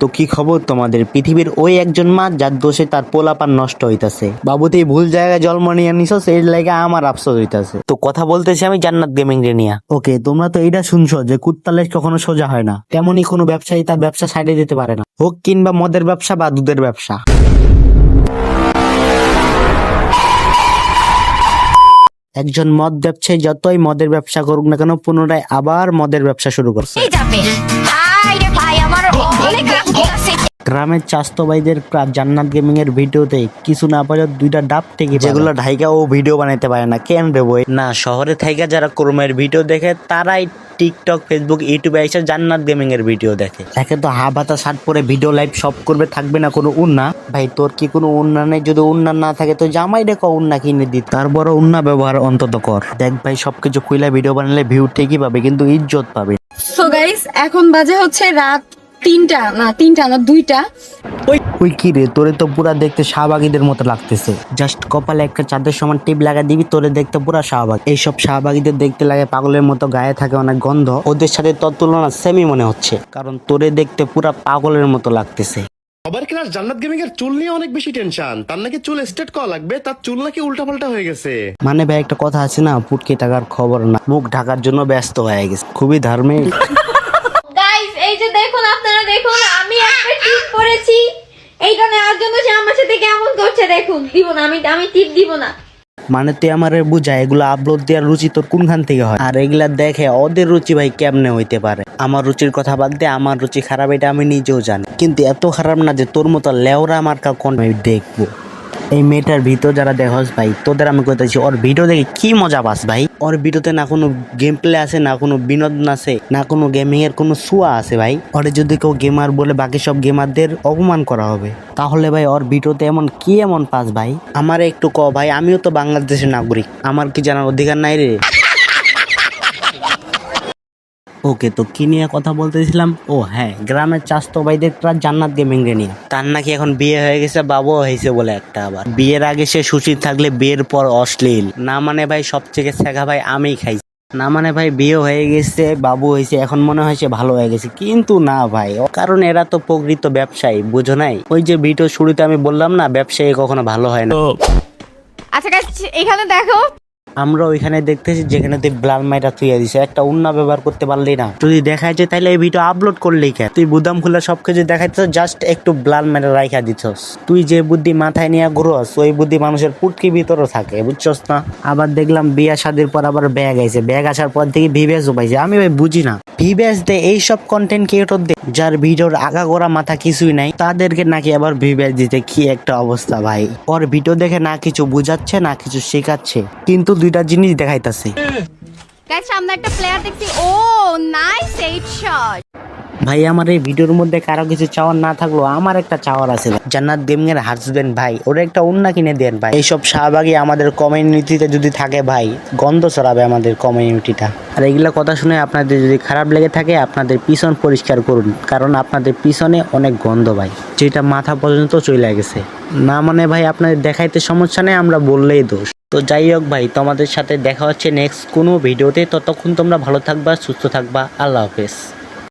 তো কি খবর তোমাদের? পৃথিবীর ওই একজন মা যার দোষে তার পোলাপান নষ্ট হইতাছে। বাবু তুই ভুল জায়গায় জন্ম নিয়ে নিছস, এর লাগে আমার আফসোস হইতাছে। তো কথা বলতেছি আমি জান্নাত গেমিং রে নিয়া। ওকে, তোমরা তো এইটা শুনছো যে কুত্তার লেজ কখনো সোজা হয় না, তেমনই কোনো ব্যবসায়ী তার ব্যবসা সাইডে দিতে পারে না, হোক কিংবা মদের ব্যবসা বা দুধের ব্যবসা। একজন মদ ব্যবসায়ী যতই মদের ব্যবসা করুক না কেন, পুনরায় আবার মদের ব্যবসা শুরু করছে। গ্রামের চাস্তো ভাইদের জান্নাত গেমিং এর ভিডিওতে কিছু না পারে দুইটা ডাব থেকে যেগুলো ঢাইকা ও ভিডিও বানাইতে পারে না। কেন রে বই? না, শহরে থাইকা যারা ক্রোমের ভিডিও দেখে তারাই টিকটক, ফেসবুক, ইউটিউবে এসে জান্নাত গেমিং এর ভিডিও দেখে। একে তো হাবাতা শার্ট পরে ভিডিও লাইভ সব করবে, থাকবে না কোনো উন্না। ভাই তোর কি কোনো উন্না নেই? যদি উন্না না থাকে তো জামাই রেখো উন্না কিনে দি, তারপর উন্না ব্যবহার অন্তত কর। দেখ ভাই, সবকিছু খুইলা ভিডিও বানালে ভিউ ঠিকই পাবে কিন্তু ইজ্জত পাবে। সো গাইস, এখন বাজে হচ্ছে রাত 2টা। ওই কি রে, তোরে তো পুরা দেখতে শাহবাগীদের মতো লাগতেছে। জাস্ট কপালে একটা চাঁদের সমান টিপ লাগা দিবি, তোরে দেখতে পুরা শাহবাগ। এইসব শাহবাগীদের দেখতে লাগে পাগলের মতো, গায়ে থাকে অনেক গন্ধ। ওদের সাথে তোর তুলনা সেমই মনে হচ্ছে, কারণ তোরে দেখতে পুরা পাগলের মতো লাগতেছে। সবার ক্লাস জান্নাত গেমিং এর চুল নিয়ে অনেক বেশি টেনশন। তার নাকি চুল স্ট্রেট করা লাগবে, তার চুল নাকি উল্টাপাল্টা হয়ে গেছে। মানে ভাই একটা কথা আছে না, পুটকি টাকার খবর না, মুখ ঢাকার জন্য ব্যস্ত হয়ে গেছে। খুবই ধার্মিক। গাইস, এই যে দেখুন, আপনারা দেখুন, আমি একটা টিপ পরেছি। এইটা নেওয়ার জন্য সে আমার সাথে কেমন করছে দেখুন। দিব না, আমি টিপ দিব না। মানে তুই আমার বুঝা এগুলো আপলোড দেওয়ার রুচি তোর কোনখান থেকে হয়? আর এগুলা দেখে ওদের রুচি ভাই কেমনে হইতে পারে? আমার রুচির কথা বাদ দে, আমার রুচি খারাপ এটা আমি নিজেও জানি, কিন্তু এত খারাপ না যে তোর মতো লেওরা মার্কা কোন আমি দেখবো। এই মেয়েটার ভিডিও যারা দেখস ভাই, তোদের আমি কইতেছি ওর ভিডিও দেখে কি মজা পাস ভাই। ওর ভিডিওতে না কোনো গেম প্লে আছে, না কোনো বিনোদন আছে, না কোনো গেমিং এর কোনো সুয়া আছে ভাই। ওরে যদি কেউ গেমার বলে বাকি সব গেমারদের অপমান করা হবে, তাহলে ভাই ওর ভিডিওতে এমন পাস ভাই? আমারে একটু ক ভাই, আমিও তো বাংলাদেশের নাগরিক, আমার কি জানার অধিকার নাই রে? ওকে, তো কি নিয়ে কথা বলতেছিলাম? ও হ্যাঁ, গ্রামের চাস্তো ভাইদের জান্নাত গেমিং রে নিয়ে। তার নাকি এখন বিয়ে হয়ে গেছে, বাবুও হয়েছে বলে একটা। আবার বিয়ের আগে সে সুশীল থাকলে বিয়ের পর অশ্লীল। না মানে ভাই সব থেকে শেখা ভাই আমি খাইছি। না মানে ভাই বিয়ে হয়ে গেছে, বাবু হয়েছে, এখন মনে হয় সে ভালো হয়ে গেছে, কিন্তু না ভাই, কারণ এরা তো প্রকৃত ব্যবসায়ী, বুঝো নাই? ওই যে ভিডিও শুরুতে আমি বললাম না, ব্যবসায়ী কখনো ভালো হয় না। আচ্ছা গাইস, এখানে দেখো, আমরা ওইখানে দেখতেছি যেখানে তুই ব্লাল মাইটা থুইয়া দিছে, একটা উন্না ব্যবহার করতে পারলি না? যদি দেখায় যে তাইলে এই ভিডিও আপলোড করলি কেন? তুই বুদাম খুলে সবকিছু দেখাইতেছ, জাস্ট একটু ব্লাল মাইটা রাইখা দিছস। তুই যে বুদ্ধি মাথায় নিয়ে ঘুরস, ওই বুদ্ধি মানুষের পুটকি ভিতরও থাকে, বুঝছস না? আবার দেখলাম বিয়া শাদির পর আবার ব্যাগ আইছে, ব্যাগ আসার পর থেকে ভিভ্যাসও পাইছে। আমি ভাই বুঝি না, ভিভ্যাস দে এইসব কন্টেন্ট ক্রিয়েটর দে যার ভিডিওর আগা গোড়া মাথা কিছুই নাই, তাদেরকে নাকি আবার ভিভ্যাস দিতে, কি একটা অবস্থা ভাই। ওর ভিডিও দেখে না কিছু বুঝাচ্ছে না কিছু শেখাচ্ছে, কিন্তু দুইটা জিনিস দেখাইতাছে। গাইস সামনে একটা প্লেয়ার দেখছি। ও নাইস 8 শট। ভাই আমার এই ভিডিওর মধ্যে কারো কিছু চাওয়ার না থাকলো, আমার একটা চাওয়ার আছে। জান্নাত গেমিং এর হাজবেন্ড ভাই, ওরা একটা উন্না কিনে দেন ভাই। এইসব শাহবাগী আমাদের কমিউনিটিতে যদি থাকে ভাই, গন্ধ ছড়াবে আমাদের কমিউনিটিটা। আর এইগুলা কথা শুনে আপনাদের যদি খারাপ লেগে থাকে, আপনাদের পিছন পরিষ্কার করুন, কারণ আপনাদের পিছনে অনেক গন্ধ ভাই, যেটা মাথা পর্যন্ত চলে গেছে। না মানে ভাই আপনাদের দেখাইতে সমস্যা নেই, আমরা বললেই দোষ। তো যাই হোক ভাই, তোমাদের সাথে দেখা হচ্ছে নেক্সট কোনো ভিডিওতে। ততক্ষণ তোমরা ভালো থাকবা, সুস্থ থাকবা, আল্লাহ হাফেজ।